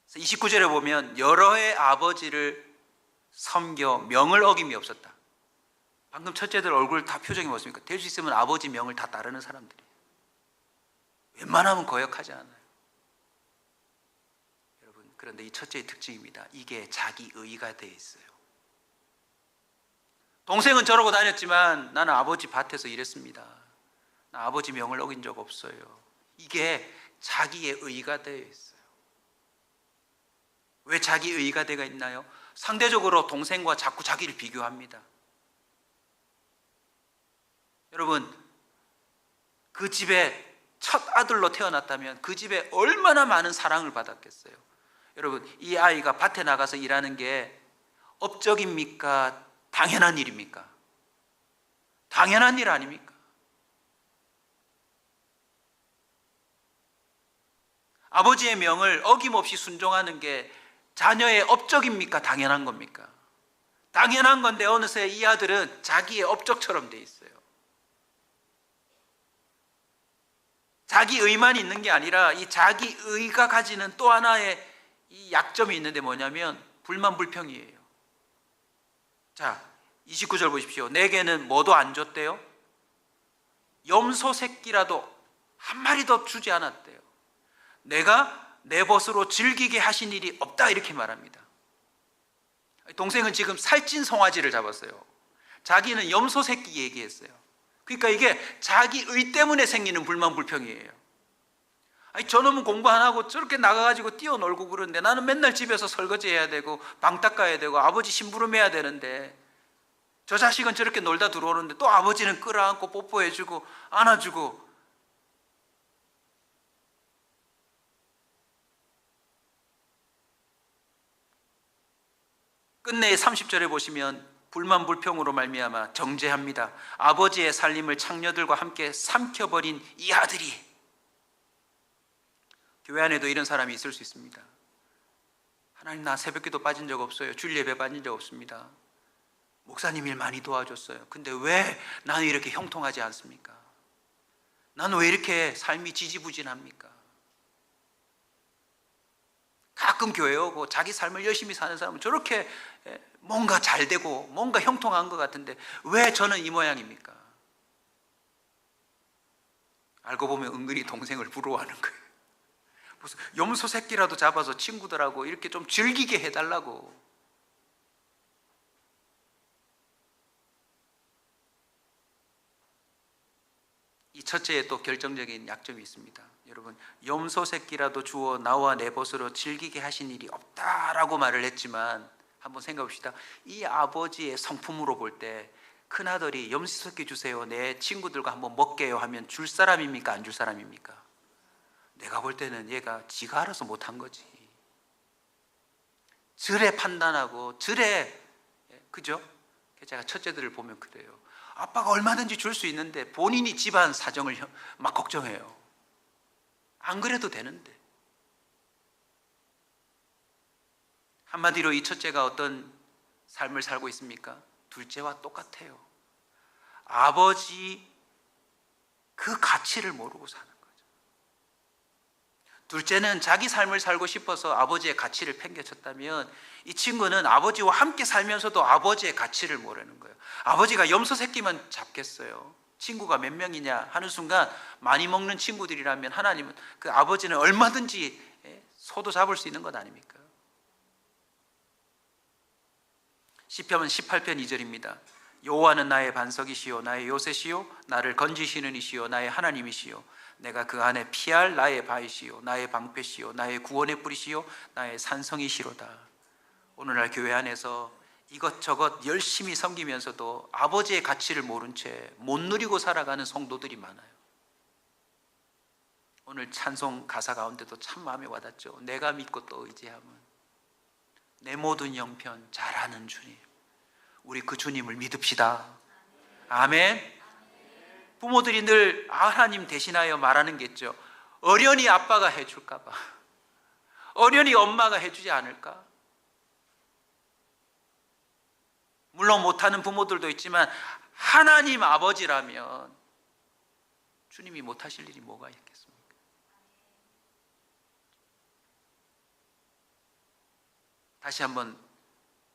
29절에 보면 여러 해 아버지를 섬겨 명을 어김이 없었다. 방금 첫째들 얼굴 다 표정이 뭐습니까? 될 수 있으면 아버지 명을 다 따르는 사람들이에요. 웬만하면 거역하지 않아요. 여러분, 그런데 이 첫째의 특징입니다. 이게 자기 의가 되어 있어요. 동생은 저러고 다녔지만 나는 아버지 밭에서 일했습니다. 나 아버지 명을 어긴 적 없어요. 이게 자기의 의가 되어 있어요. 왜 자기 의가 되어 있나요? 상대적으로 동생과 자꾸 자기를 비교합니다. 여러분, 그 집에 첫 아들로 태어났다면 그 집에 얼마나 많은 사랑을 받았겠어요. 여러분, 이 아이가 밭에 나가서 일하는 게 업적입니까? 당연한 일입니까? 당연한 일 아닙니까? 아버지의 명을 어김없이 순종하는 게 자녀의 업적입니까? 당연한 겁니까? 당연한 건데 어느새 이 아들은 자기의 업적처럼 돼 있어요. 자기 의만 있는 게 아니라 이 자기 의가 가지는 또 하나의 이 약점이 있는데 뭐냐면 불만불평이에요. 자, 29절 보십시오. 내게는 뭐도 안 줬대요? 염소 새끼라도 한 마리도 주지 않았대요. 내가 내 벗으로 즐기게 하신 일이 없다, 이렇게 말합니다. 동생은 지금 살찐 송아지를 잡았어요. 자기는 염소 새끼 얘기했어요. 그러니까 이게 자기 의 때문에 생기는 불만불평이에요. 아니, 저놈은 공부 안 하고 저렇게 나가가지고 뛰어놀고 그러는데 나는 맨날 집에서 설거지 해야 되고 방 닦아야 되고 아버지 심부름 해야 되는데 저 자식은 저렇게 놀다 들어오는데 또 아버지는 끌어안고 뽀뽀해주고 안아주고. 끝내 30절에 보시면 불만불평으로 말미암아 정죄합니다. 아버지의 살림을 창녀들과 함께 삼켜버린 이 아들이. 교회 안에도 이런 사람이 있을 수 있습니다. 하나님, 나 새벽기도 빠진 적 없어요. 주일 예배 빠진 적 없습니다. 목사님 일 많이 도와줬어요. 근데 왜 나는 이렇게 형통하지 않습니까? 나는 왜 이렇게 삶이 지지부진합니까? 가끔 교회 오고 자기 삶을 열심히 사는 사람은 저렇게 뭔가 잘 되고 뭔가 형통한 것 같은데 왜 저는 이 모양입니까? 알고 보면 은근히 동생을 부러워하는 거예요. 무슨 염소 새끼라도 잡아서 친구들하고 이렇게 좀 즐기게 해달라고. 이 첫째에 또 결정적인 약점이 있습니다. 여러분, 염소 새끼라도 주어 나와 내 벗으로 즐기게 하신 일이 없다라고 말을 했지만 한번 생각해 봅시다. 이 아버지의 성품으로 볼 때 큰아들이 염소 새끼 주세요, 내 친구들과 한번 먹게요 하면 줄 사람입니까? 안 줄 사람입니까? 내가 볼 때는 얘가 지가 알아서 못한 거지. 절에 판단하고 절에, 그죠? 제가 첫째들을 보면 그래요. 아빠가 얼마든지 줄 수 있는데 본인이 집안 사정을 막 걱정해요. 안 그래도 되는데. 한마디로 이 첫째가 어떤 삶을 살고 있습니까? 둘째와 똑같아요. 아버지 그 가치를 모르고 사는 거죠. 둘째는 자기 삶을 살고 싶어서 아버지의 가치를 팽개쳤다면 이 친구는 아버지와 함께 살면서도 아버지의 가치를 모르는 거예요. 아버지가 염소 새끼만 잡겠어요? 친구가 몇 명이냐 하는 순간 많이 먹는 친구들이라면 하나님은 그 아버지는 얼마든지 소도 잡을 수 있는 것 아닙니까? 시편 18편 2절입니다. 여호와는 나의 반석이시요 나의 요새시요 나를 건지시는 이시요 나의 하나님이시요 내가 그 안에 피할 나의 바위시요 나의 방패시요 나의 구원의 뿌리시요 나의 산성이시로다. 오늘날 교회 안에서 이것저것 열심히 섬기면서도 아버지의 가치를 모른 채 못 누리고 살아가는 성도들이 많아요. 오늘 찬송 가사 가운데도 참 마음에 와닿죠. 내가 믿고 또 의지함은 내 모든 영편 잘 아는 주님. 우리 그 주님을 믿읍시다. 아멘. 부모들이 늘 하나님 대신하여 말하는 게 있죠. 어련히 아빠가 해줄까 봐, 어련히 엄마가 해주지 않을까. 물론 못하는 부모들도 있지만 하나님 아버지라면 주님이 못하실 일이 뭐가 있겠습니까? 다시 한번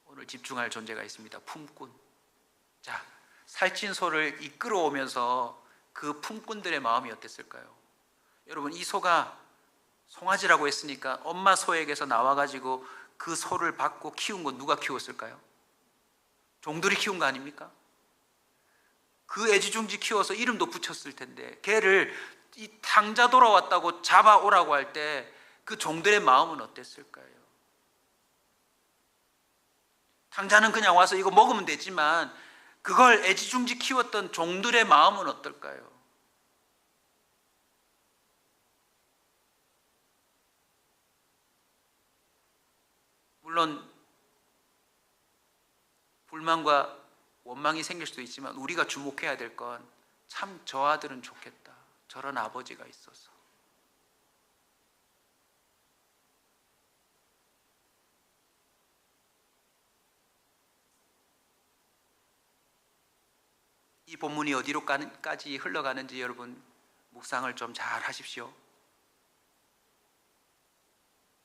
오늘 집중할 존재가 있습니다. 품꾼. 자, 살찐 소를 이끌어오면서 그 품꾼들의 마음이 어땠을까요? 여러분, 이 소가 송아지라고 했으니까 엄마 소에게서 나와가지고 그 소를 받고 키운 건 누가 키웠을까요? 종들이 키운 거 아닙니까? 그 애지중지 키워서 이름도 붙였을 텐데 걔를 이 탕자 돌아왔다고 잡아오라고 할 때 그 종들의 마음은 어땠을까요? 탕자는 그냥 와서 이거 먹으면 되지만 그걸 애지중지 키웠던 종들의 마음은 어떨까요? 물론 불만과 원망이 생길 수도 있지만 우리가 주목해야 될 건 참 저 아들은 좋겠다. 저런 아버지가 있어서. 이 본문이 어디로까지 흘러가는지 여러분 묵상을 좀 잘 하십시오.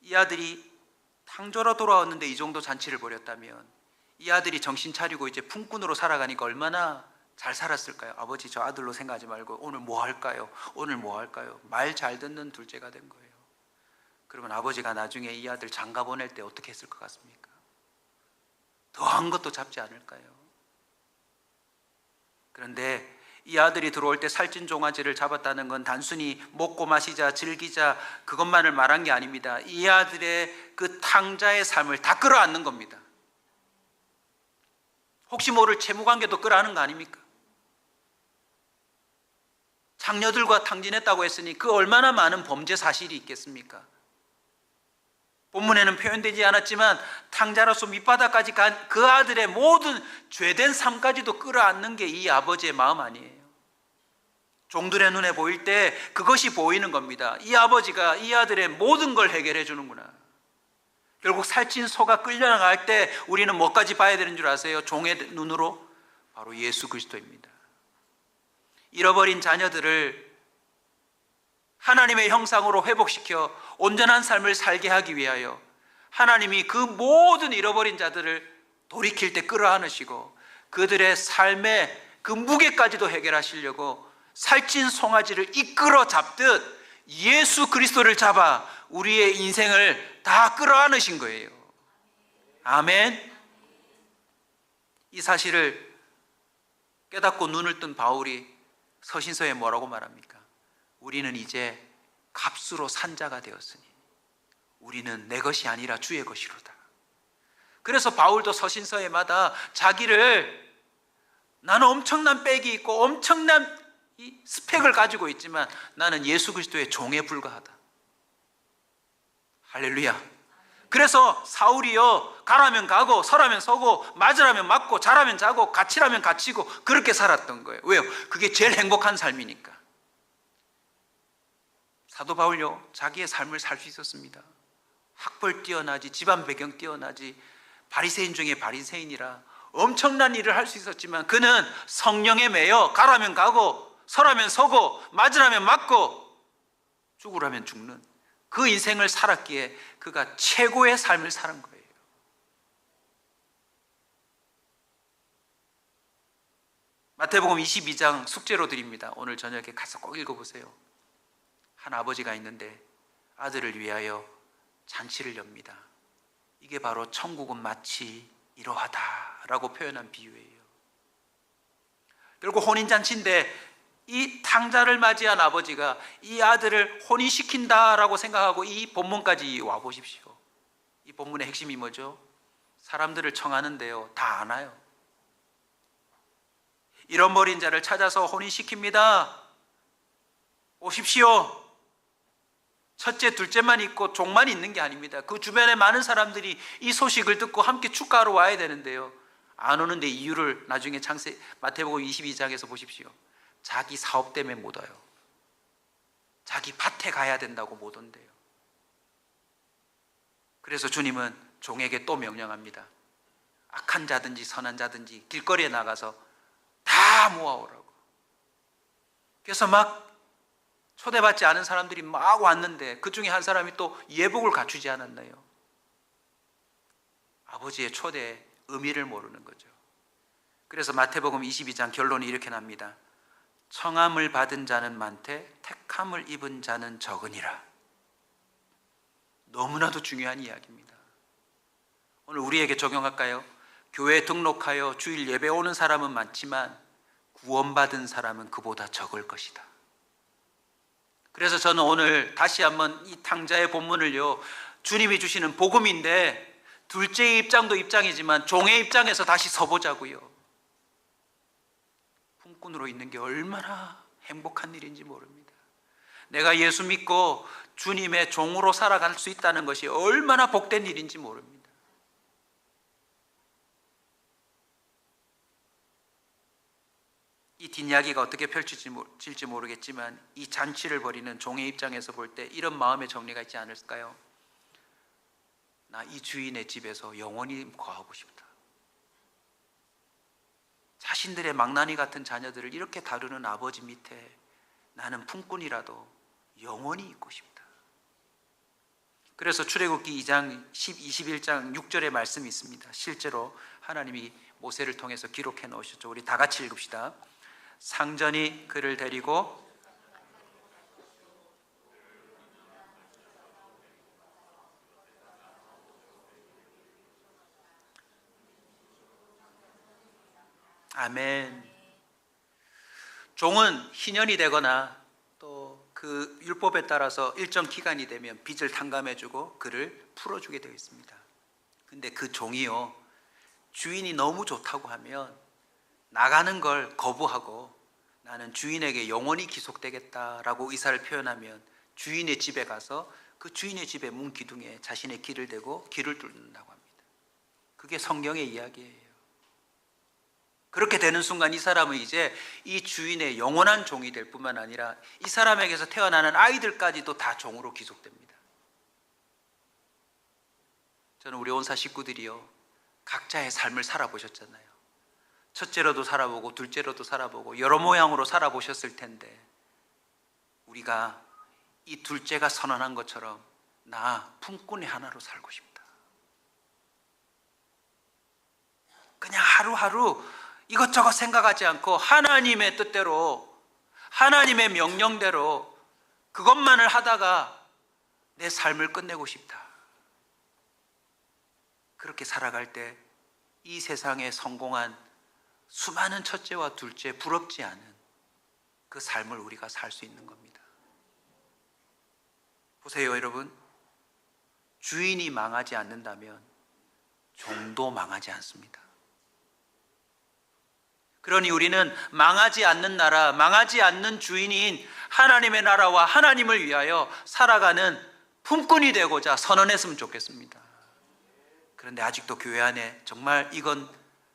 이 아들이 탕조로 돌아왔는데 이 정도 잔치를 벌였다면 이 아들이 정신 차리고 이제 품꾼으로 살아가니까 얼마나 잘 살았을까요? 아버지 저 아들로 생각하지 말고 오늘 뭐 할까요? 오늘 뭐 할까요? 말 잘 듣는 둘째가 된 거예요. 그러면 아버지가 나중에 이 아들 장가 보낼 때 어떻게 했을 것 같습니까? 더한 것도 잡지 않을까요? 그런데 이 아들이 들어올 때 살찐 종아지를 잡았다는 건 단순히 먹고 마시자 즐기자 그것만을 말한 게 아닙니다. 이 아들의 그 탕자의 삶을 다 끌어안는 겁니다. 혹시 모를 채무관계도 끌어안는 거 아닙니까? 장녀들과 탕진했다고 했으니 그 얼마나 많은 범죄 사실이 있겠습니까? 본문에는 표현되지 않았지만 탕자로서 밑바닥까지 간 그 아들의 모든 죄된 삶까지도 끌어안는 게 이 아버지의 마음 아니에요. 종들의 눈에 보일 때 그것이 보이는 겁니다. 이 아버지가 이 아들의 모든 걸 해결해 주는구나. 결국 살찐 소가 끌려나갈 때 우리는 뭐까지 봐야 되는 줄 아세요? 종의 눈으로? 바로 예수 그리스도입니다. 잃어버린 자녀들을 하나님의 형상으로 회복시켜 온전한 삶을 살게 하기 위하여 하나님이 그 모든 잃어버린 자들을 돌이킬 때 끌어안으시고 그들의 삶의 그 무게까지도 해결하시려고 살찐 송아지를 이끌어 잡듯 예수 그리스도를 잡아 우리의 인생을 다 끌어안으신 거예요. 아멘. 이 사실을 깨닫고 눈을 뜬 바울이 서신서에 뭐라고 말합니까? 우리는 이제 값으로 산 자가 되었으니 우리는 내 것이 아니라 주의 것이로다. 그래서 바울도 서신서에마다 자기를 나는 엄청난 백이 있고 엄청난 이 스펙을 가지고 있지만 나는 예수 그리스도의 종에 불과하다. 할렐루야. 그래서 사울이요 가라면 가고 서라면 서고 맞으라면 맞고 자라면 자고 갇히라면 갇히고 그렇게 살았던 거예요. 왜요? 그게 제일 행복한 삶이니까. 사도 바울요 자기의 삶을 살 수 있었습니다. 학벌 뛰어나지 집안 배경 뛰어나지 바리새인 중에 바리새인이라 엄청난 일을 할 수 있었지만 그는 성령에 매여 가라면 가고 서라면 서고 맞으라면 맞고 죽으라면 죽는 그 인생을 살았기에 그가 최고의 삶을 사는 거예요. 마태복음 22장 숙제로 드립니다. 오늘 저녁에 가서 꼭 읽어보세요. 한 아버지가 있는데 아들을 위하여 잔치를 엽니다. 이게 바로 천국은 마치 이러하다라고 표현한 비유예요. 결국 혼인잔치인데 이 탕자를 맞이한 아버지가 이 아들을 혼인시킨다라고 생각하고 이 본문까지 와보십시오. 이 본문의 핵심이 뭐죠? 사람들을 청하는데요 다 안 와요. 잃어버린 자를 찾아서 혼인시킵니다. 오십시오. 첫째, 둘째만 있고 종만 있는 게 아닙니다. 그 주변에 많은 사람들이 이 소식을 듣고 함께 축가하러 와야 되는데요 안 오는데 이유를 나중에 마태복음 22장에서 보십시오. 자기 사업 때문에 못 와요. 자기 밭에 가야 된다고 못 온대요. 그래서 주님은 종에게 또 명령합니다. 악한 자든지 선한 자든지 길거리에 나가서 다 모아오라고. 그래서 막 초대받지 않은 사람들이 막 왔는데 그 중에 한 사람이 또 예복을 갖추지 않았나요? 아버지의 초대의 의미를 모르는 거죠. 그래서 마태복음 22장 결론이 이렇게 납니다. 청함을 받은 자는 많되 택함을 입은 자는 적으니라. 너무나도 중요한 이야기입니다. 오늘 우리에게 적용할까요? 교회에 등록하여 주일 예배 오는 사람은 많지만 구원받은 사람은 그보다 적을 것이다. 그래서 저는 오늘 다시 한번 이 탕자의 본문을요 주님이 주시는 복음인데 둘째의 입장도 입장이지만 종의 입장에서 다시 서보자고요. 품꾼으로 있는 게 얼마나 행복한 일인지 모릅니다. 내가 예수 믿고 주님의 종으로 살아갈 수 있다는 것이 얼마나 복된 일인지 모릅니다. 이 뒷이야기가 어떻게 펼쳐질지 모르겠지만 이 잔치를 벌이는 종의 입장에서 볼 때 이런 마음의 정리가 있지 않을까요? 나 이 주인의 집에서 영원히 거하고 싶다. 자신들의 망나니 같은 자녀들을 이렇게 다루는 아버지 밑에 나는 품꾼이라도 영원히 있고 싶다. 그래서 출애굽기 2장 21장 6절의 말씀이 있습니다. 실제로 하나님이 모세를 통해서 기록해 놓으셨죠. 우리 다 같이 읽읍시다. 상전이 그를 데리고 아멘. 종은 희년이 되거나 또 그 율법에 따라서 일정 기간이 되면 빚을 탕감해주고 그를 풀어주게 되어 있습니다. 근데 그 종이요, 주인이 너무 좋다고 하면 나가는 걸 거부하고 나는 주인에게 영원히 기속되겠다라고 의사를 표현하면 주인의 집에 가서 그 주인의 집의 문 기둥에 자신의 길을 대고 길을 뚫는다고 합니다. 그게 성경의 이야기예요. 그렇게 되는 순간 이 사람은 이제 이 주인의 영원한 종이 될 뿐만 아니라 이 사람에게서 태어나는 아이들까지도 다 종으로 귀속됩니다. 저는 우리 온사 식구들이요, 각자의 삶을 살아보셨잖아요. 첫째로도 살아보고 둘째로도 살아보고 여러 모양으로 살아보셨을 텐데 우리가 이 둘째가 선언한 것처럼 나 품꾼의 하나로 살고 싶다. 그냥 하루하루 이것저것 생각하지 않고 하나님의 뜻대로 하나님의 명령대로 그것만을 하다가 내 삶을 끝내고 싶다. 그렇게 살아갈 때 이 세상에 성공한 수많은 첫째와 둘째 부럽지 않은 그 삶을 우리가 살 수 있는 겁니다. 보세요, 여러분. 주인이 망하지 않는다면 종도 망하지 않습니다. 그러니 우리는 망하지 않는 나라, 망하지 않는 주인인 하나님의 나라와 하나님을 위하여 살아가는 품꾼이 되고자 선언했으면 좋겠습니다. 그런데 아직도 교회 안에 정말 이건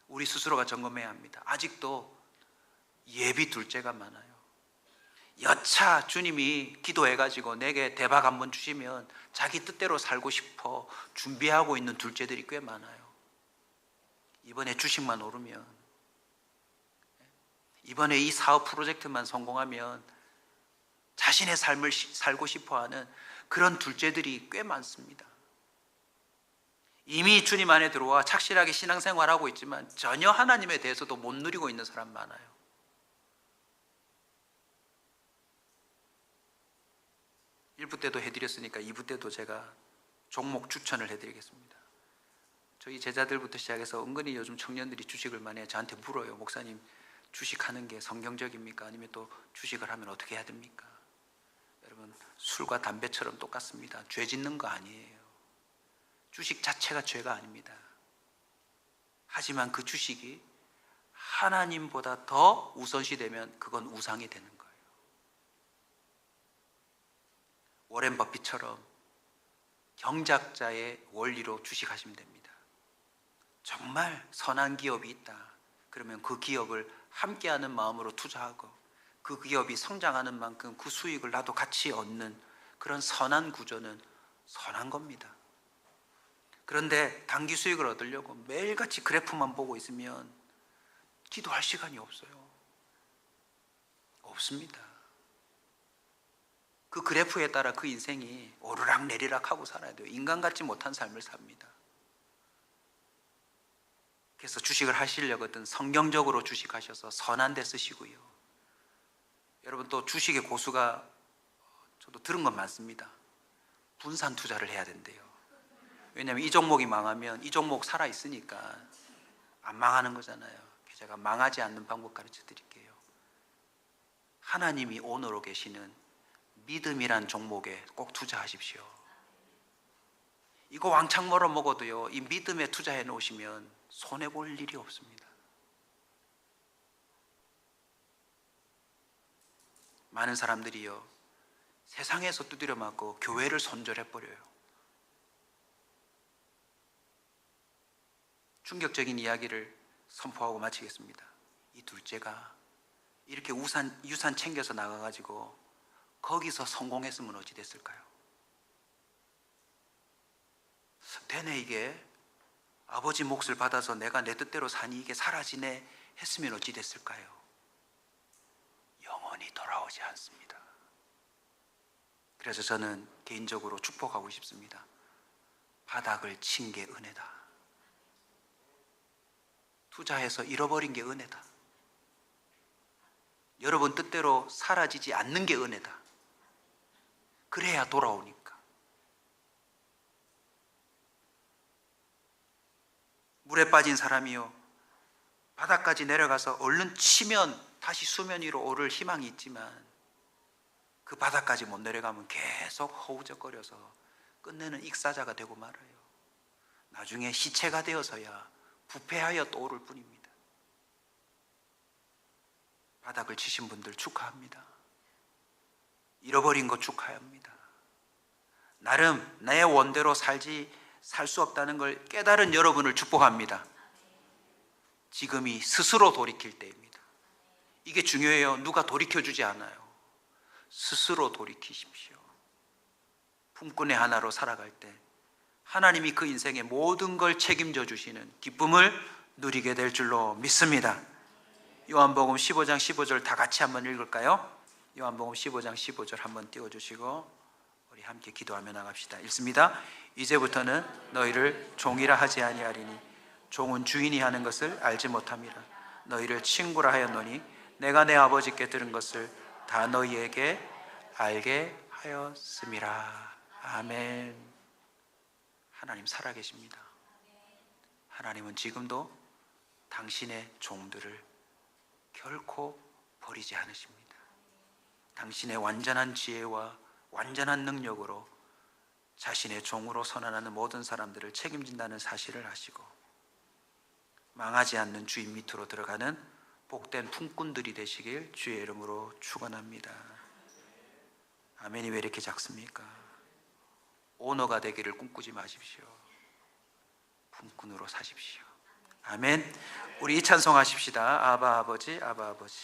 우리 스스로가 점검해야 합니다. 아직도 예비 둘째가 많아요. 여차 주님이 기도해가지고 내게 대박 한번 주시면 자기 뜻대로 살고 싶어 준비하고 있는 둘째들이 꽤 많아요. 이번에 주식만 오르면, 이번에 이 사업 프로젝트만 성공하면 자신의 삶을 살고 싶어하는 그런 둘째들이 꽤 많습니다. 이미 주님 안에 들어와 착실하게 신앙생활하고 있지만 전혀 하나님에 대해서도 못 누리고 있는 사람 많아요. 1부 때도 해드렸으니까 2부 때도 제가 종목 추천을 해드리겠습니다. 저희 제자들부터 시작해서 은근히 요즘 청년들이 주식을 많이 해요. 저한테 물어요. 목사님, 주식하는 게 성경적입니까? 아니면 또 주식을 하면 어떻게 해야 됩니까? 여러분, 술과 담배처럼 똑같습니다. 죄 짓는 거 아니에요. 주식 자체가 죄가 아닙니다. 하지만 그 주식이 하나님보다 더 우선시 되면 그건 우상이 되는 거예요. 워렌 버핏처럼 경작자의 원리로 주식하시면 됩니다. 정말 선한 기업이 있다. 그러면 그 기업을 함께하는 마음으로 투자하고 그 기업이 성장하는 만큼 그 수익을 나도 같이 얻는 그런 선한 구조는 선한 겁니다. 그런데 단기 수익을 얻으려고 매일같이 그래프만 보고 있으면 기도할 시간이 없어요. 없습니다. 그 그래프에 따라 그 인생이 오르락 내리락 하고 살아야 돼요. 인간 같지 못한 삶을 삽니다. 그래서 주식을 하시려거든 성경적으로 주식하셔서 선한 데 쓰시고요. 여러분, 또 주식의 고수가 저도 들은 건 많습니다. 분산 투자를 해야 된대요. 왜냐하면 이 종목이 망하면 이 종목 살아있으니까 안 망하는 거잖아요. 제가 망하지 않는 방법 가르쳐 드릴게요. 하나님이 오너로 계시는 믿음이란 종목에 꼭 투자하십시오. 이거 왕창 멀어 먹어도요, 이 믿음에 투자해 놓으시면 손해볼 일이 없습니다. 많은 사람들이요, 세상에서 두드려 맞고 교회를 손절해 버려요. 충격적인 이야기를 선포하고 마치겠습니다. 이 이렇게 유산 챙겨서 나가가지고 거기서 성공했으면 어찌 됐을까요? 되네 이게. 아버지 몫을 받아서 내가 내 뜻대로 사니 이게 사라지네 했으면 어찌 됐을까요? 영원히 돌아오지 않습니다. 그래서 저는 개인적으로 축복하고 싶습니다. 바닥을 친 게 은혜다. 투자해서 잃어버린 게 은혜다. 여러분 뜻대로 사라지지 않는 게 은혜다. 그래야 돌아오니까. 물에 빠진 사람이요, 바닥까지 내려가서 얼른 치면 다시 수면 위로 오를 희망이 있지만 그 바닥까지 못 내려가면 계속 허우적거려서 끝내는 익사자가 되고 말아요. 나중에 시체가 되어서야 부패하여 또 오를 뿐입니다. 바닥을 치신 분들 축하합니다. 잃어버린 것 축하합니다. 나름 내 원대로 살 수 없다는 걸 깨달은 여러분을 축복합니다. 지금이 스스로 돌이킬 때입니다. 이게 중요해요. 누가 돌이켜주지 않아요. 스스로 돌이키십시오. 품꾼의 하나로 살아갈 때 하나님이 그 인생의 모든 걸 책임져 주시는 기쁨을 누리게 될 줄로 믿습니다. 요한복음 15장 15절 다 같이 한번 읽을까요? 요한복음 15장 15절 한번 띄워주시고 우리 함께 기도하며 나갑시다. 읽습니다. 이제부터는 너희를 종이라 하지 아니하리니 종은 주인이 하는 것을 알지 못함이라. 너희를 친구라 하였노니 내가 내 아버지께 들은 것을 다 너희에게 알게 하였음이라. 아멘. 하나님 살아계십니다. 하나님은 지금도 당신의 종들을 결코 버리지 않으십니다. 당신의 완전한 지혜와 완전한 능력으로 자신의 종으로 선언하는 모든 사람들을 책임진다는 사실을 아시고 망하지 않는 주인 밑으로 들어가는 복된 품꾼들이 되시길 주의 이름으로 축원합니다. 아멘이 왜 이렇게 작습니까? 오너가 되기를 꿈꾸지 마십시오. 품꾼으로 사십시오. 아멘. 우리 이 찬송하십시다. 아바 아버지, 아바 아버지.